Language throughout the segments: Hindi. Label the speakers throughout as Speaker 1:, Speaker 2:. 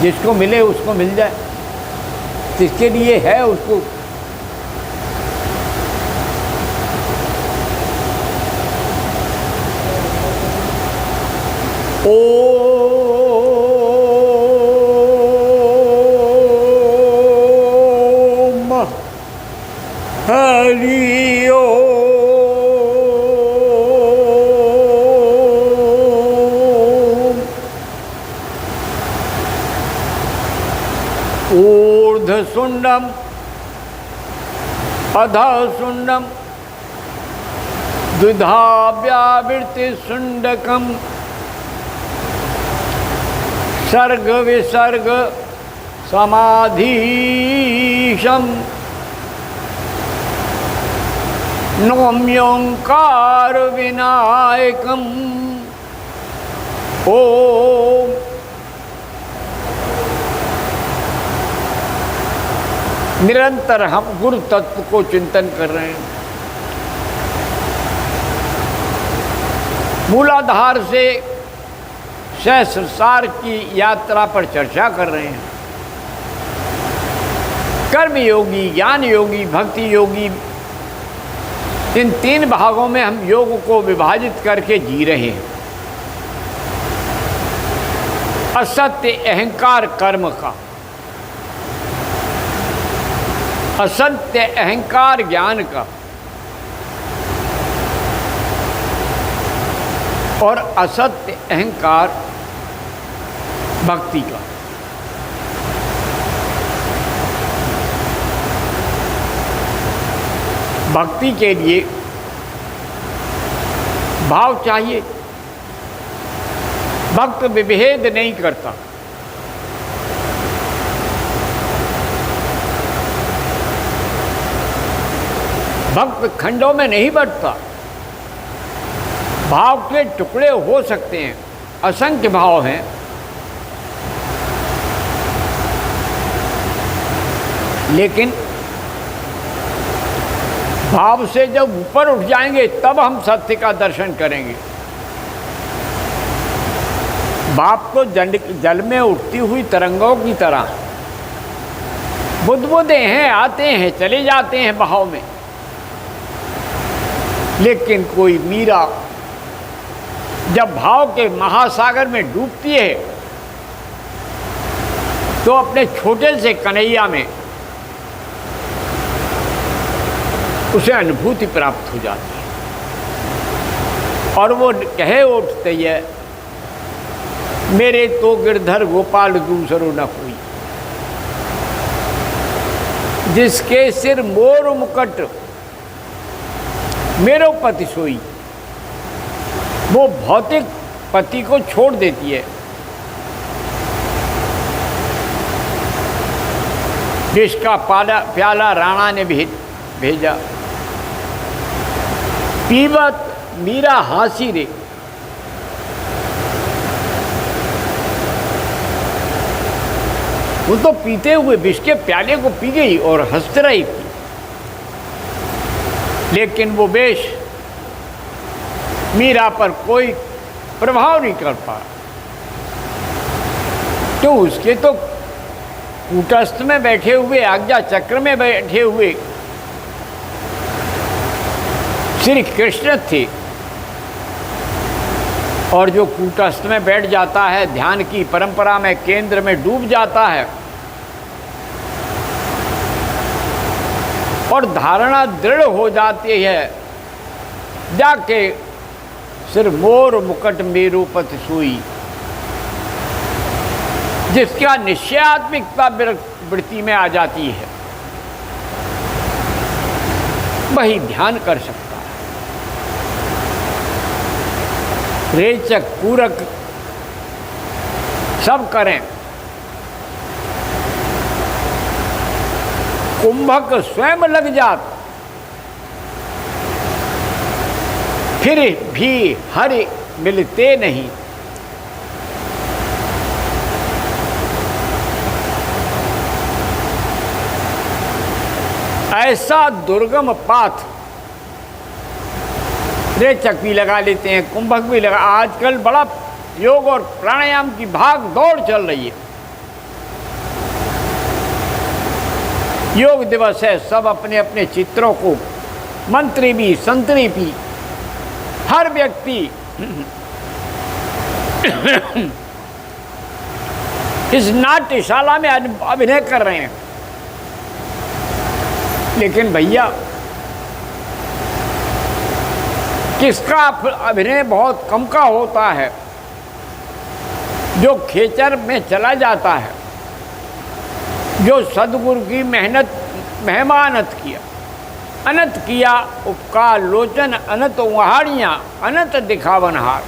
Speaker 1: जिसको मिले उसको मिल जाए, जिसके लिए है उसको। ओम हरि ओम। ऊर्ध्वशुंडम अधःशुंडम द्विधा व्यावृत्ति शुंडकम सर्ग विसर्ग समाधीशम नौम्योंकार विनायकम। ओम। निरंतर हम गुरु तत्व को चिंतन कर रहे हैं, मूलाधार से सहस्रसार की यात्रा पर चर्चा कर रहे हैं। कर्म योगी, ज्ञान योगी, भक्ति योगी, इन 3 भागों में हम योग को विभाजित करके जी रहे हैं। असत्य अहंकार कर्म का, असत्य अहंकार ज्ञान का और असत्य अहंकार भक्ति का। भक्ति के लिए भाव चाहिए। भक्त विभेद नहीं करता, भक्त खंडों में नहीं बंटता। भाव के टुकड़े हो सकते हैं, असंख्य भाव हैं, लेकिन भाव से जब ऊपर उठ जाएंगे तब हम सत्य का दर्शन करेंगे। भाव तो जल में उठती हुई तरंगों की तरह बुदबुदे हैं, आते हैं चले जाते हैं भाव में। लेकिन कोई मीरा जब भाव के महासागर में डूबती है तो अपने छोटे से कन्हैया में उसे अनुभूति प्राप्त हो जाती है और वो कहे उठते है, मेरे तो गिरधर गोपाल दूसरो न कोई। जिसके सिर मोर मुकुट मेरो पति सोई। वो भौतिक पति को छोड़ देती है, जिसका प्याला राणा ने भेजा। पीवत मीरा हासी रे। वो तो पीते हुए विष के प्याले को पी गई और हंस रही थी, लेकिन वो विष मीरा पर कोई प्रभाव नहीं कर पा। तो उसके तो कूटस्थ में बैठे हुए, आज्ञा चक्र में बैठे हुए श्री कृष्ण थे, और जो कूटस्थ में बैठ जाता है, ध्यान की परंपरा में केंद्र में डूब जाता है और धारणा दृढ़ हो जाती है, जाके सिर मोर मुकुट मेरो पति सोई। जिसका निश्चयात्मिकता वृत्ति में आ जाती है वही ध्यान कर सकता है। रेचक पूरक सब करें, कुंभक स्वयं लग जात, फिर भी हरि मिलते नहीं। ऐसा दुर्गम पाथ रेचक भी लगा लेते हैं, कुंभक भी लगा। आजकल बड़ा योग और प्राणायाम की भाग दौड़ चल रही है, योग दिवस है, सब अपने अपने चित्रों को, मंत्री भी संतरी भी, हर व्यक्ति इस नाट्यशाला में अभिनय कर रहे हैं। लेकिन भैया, किसका अभिनय बहुत कम का होता है, जो खेचर में चला जाता है, जो सदगुरु की मेहमानत किया, अनंत किया उपकार लोचन, अनंत उहाड़ियाँ अनंत दिखावनहार।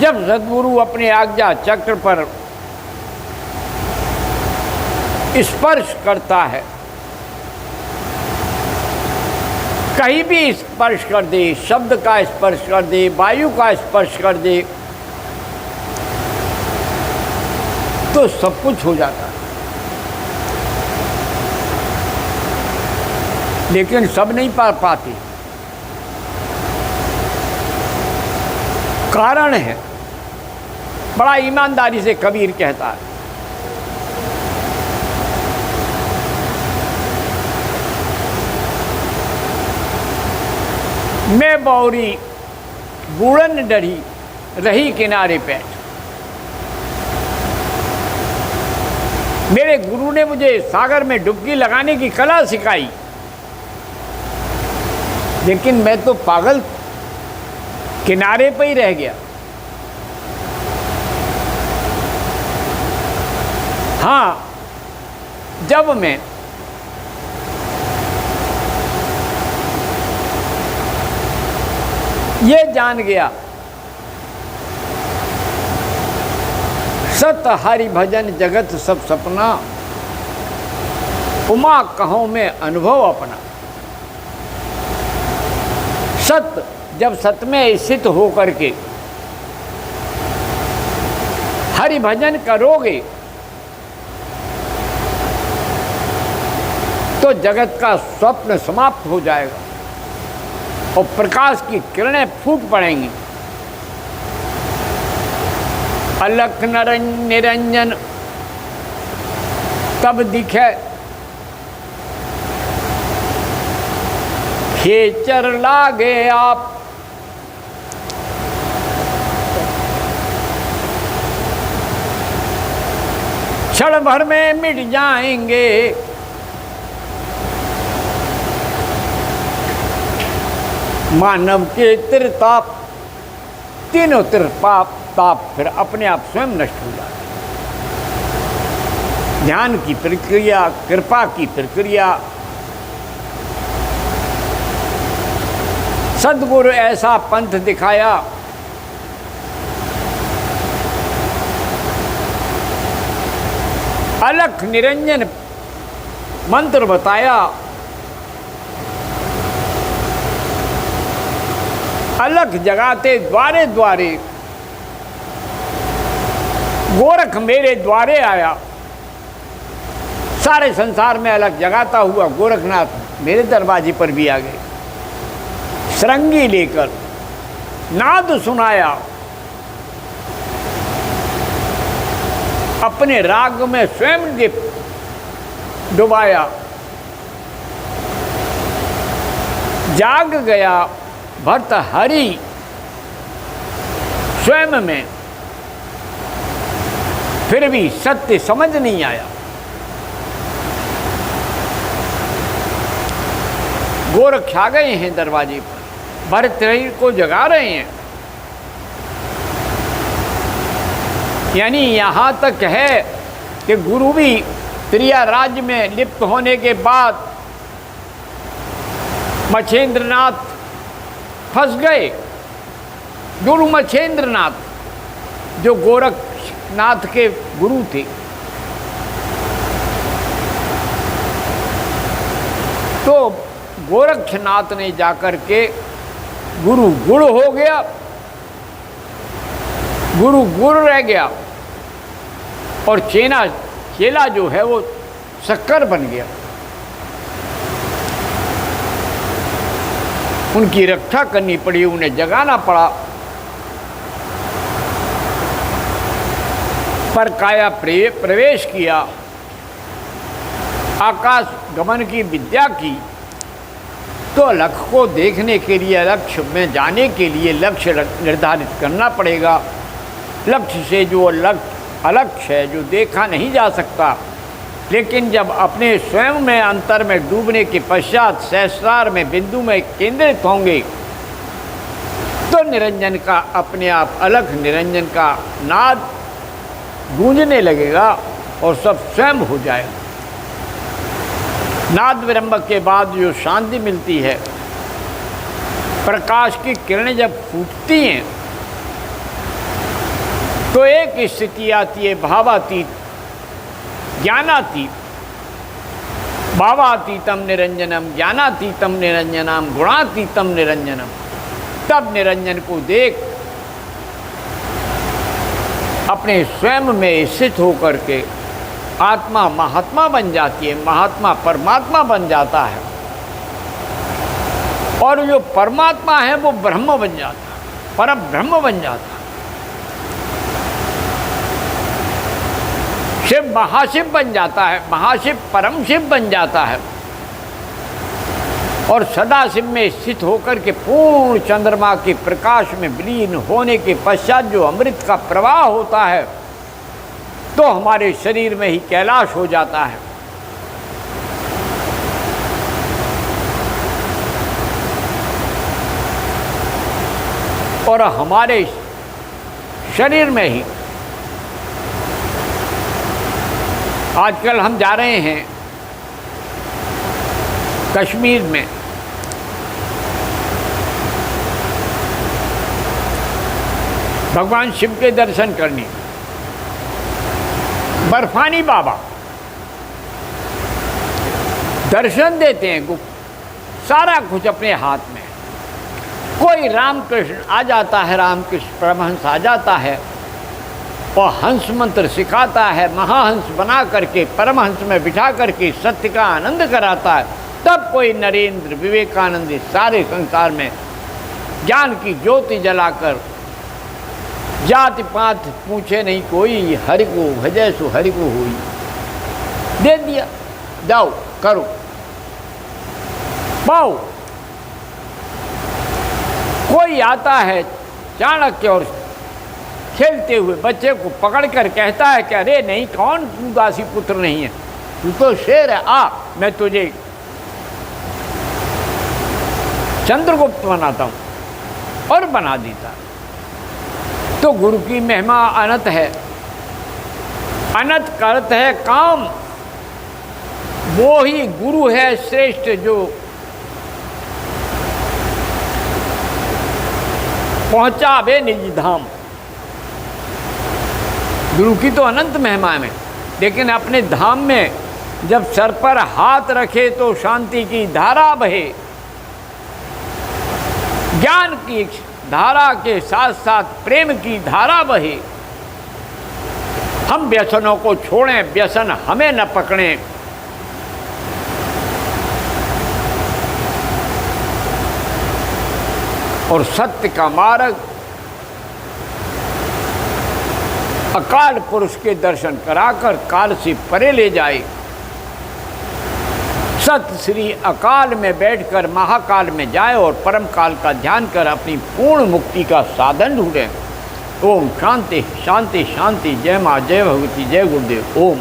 Speaker 1: जब सदगुरु अपने आज्ञा चक्र पर स्पर्श करता है, कहीं भी स्पर्श कर दे, शब्द का स्पर्श कर दे, वायु का स्पर्श कर दे, तो सब कुछ हो जाता है। लेकिन सब नहीं पा पाते। कारण है, बड़ा ईमानदारी से कबीर कहता है, मैं बौरी बूढ़न डरी रही किनारे बैठ। मेरे गुरु ने मुझे सागर में डुबकी लगाने की कला सिखाई, लेकिन मैं तो पागल किनारे पे ही रह गया। हाँ, जब मैं ये जान गया सत हरि भजन जगत सब सपना, उमा कहो में अनुभव अपना। सत, जब सत में स्थित होकर के हरि भजन करोगे तो जगत का स्वप्न समाप्त हो जाएगा और प्रकाश की किरणें फूट पड़ेंगी। अलख निरंजन तब दिखे, खेचर लागे आप। क्षण भर में मिट जाएंगे, मानव के त्रिताप, तीनों त्रिपाप ताप फिर अपने आप स्वयं नष्ट हो जाते। ध्यान की प्रक्रिया, कृपा की प्रक्रिया, सदगुरु ऐसा पंथ दिखाया, अलख निरंजन मंत्र बताया, अलख जगाते द्वारे द्वारे, गोरख मेरे द्वारे आया। सारे संसार में अलख जगाता हुआ गोरखनाथ मेरे दरवाजे पर भी आ गए। सरंगी लेकर नाद सुनाया, अपने राग में स्वयं डुबाया। जाग गया भर्त हरि स्वयं में, फिर भी सत्य समझ नहीं आया। गोरख आ गए हैं दरवाजे पर, भरतरी को जगा रहे हैं। यानी यहाँ तक है कि गुरु भी त्रिया राज्य में लिप्त होने के बाद मच्छेंद्रनाथ फंस गए। गुरु मच्छेंद्रनाथ जो गोरखनाथ के गुरु थे, तो गोरखनाथ ने जाकर के गुरु गुड़ हो गया, गुरु गुड़ रह गया और चेला जो है वो शक्कर बन गया। उनकी रक्षा करनी पड़ी, उन्हें जगाना पड़ा। पर काया प्रवेश किया आकाश गमन की विद्या की, तो लक्ष्य को देखने के लिए, लक्ष्य में जाने के लिए लक्ष्य निर्धारित करना पड़ेगा। लक्ष्य से जो अलक्ष्य है, जो देखा नहीं जा सकता, लेकिन जब अपने स्वयं में अंतर में डूबने के पश्चात सहस्रार में बिंदु में केंद्रित होंगे, तो निरंजन का अपने आप अलग निरंजन का नाद गूंजने लगेगा और सब स्वयं हो जाएगा। नाद विरंभ के बाद जो शांति मिलती है, प्रकाश की किरणें जब फूटती हैं, तो एक स्थिति आती है भावातीत, ज्ञानातीत। भावातीतम निरंजनम, ज्ञानातीतम निरंजनम, गुणातीतम निरंजनम। तब निरंजन को देख अपने स्वयं में स्थित होकर के आत्मा महात्मा बन जाती है, महात्मा परमात्मा बन जाता है, और जो परमात्मा है वो ब्रह्म बन जाता है, परम ब्रह्म बन जाता है। शिव महाशिव बन जाता है, महाशिव परम शिव बन जाता है, और सदाशिव में स्थित होकर के पूर्ण चंद्रमा के प्रकाश में विलीन होने के पश्चात जो अमृत का प्रवाह होता है, तो हमारे शरीर में ही कैलाश हो जाता है। और हमारे शरीर में ही आजकल हम जा रहे हैं कश्मीर में, भगवान शिव के दर्शन करने। बर्फानी बाबा दर्शन देते हैं गुप्त, सारा कुछ अपने हाथ में। कोई रामकृष्ण आ जाता है, रामकृष्ण परमहंस आ जाता है और हंस मंत्र सिखाता है, महाहंस बना करके परमहंस में बिठा करके सत्य का आनंद कराता है। तब कोई नरेंद्र, विवेकानंद सारे संसार में ज्ञान की ज्योति जलाकर जाति पात पूछे नहीं कोई, हरि को भजै सो हरि को होई, दे दिया, जाओ करो पाओ। कोई आता है चाणक्य और खेलते हुए बच्चे को पकड़ कर कहता है कि अरे नहीं, कौन तू दासी पुत्र नहीं है, तू तो शेर है, आ मैं तुझे चंद्रगुप्त बनाता हूं, और बना देता। तो गुरु की महिमा अनंत है। अनंत का अर्थ है काम। वो ही गुरु है श्रेष्ठ, जो पहुंचावे निज धाम। गुरु की तो अनंत महिमा में, लेकिन अपने धाम में जब सर पर हाथ रखे तो शांति की धारा बहे। ज्ञान की धारा के साथ साथ प्रेम की धारा बहे। हम व्यसनों को छोड़ें, व्यसन हमें न पकड़ें। और सत्य का मार्ग अकाल पुरुष के दर्शन कराकर काल से परे ले जाए। सत श्री अकाल में बैठकर महाकाल में जाए और परम काल का ध्यान कर अपनी पूर्ण मुक्ति का साधन ढूंढें। ओम शांति शांति शांति। जय माँ, जय भगवती, जय गुरुदेव। ओम।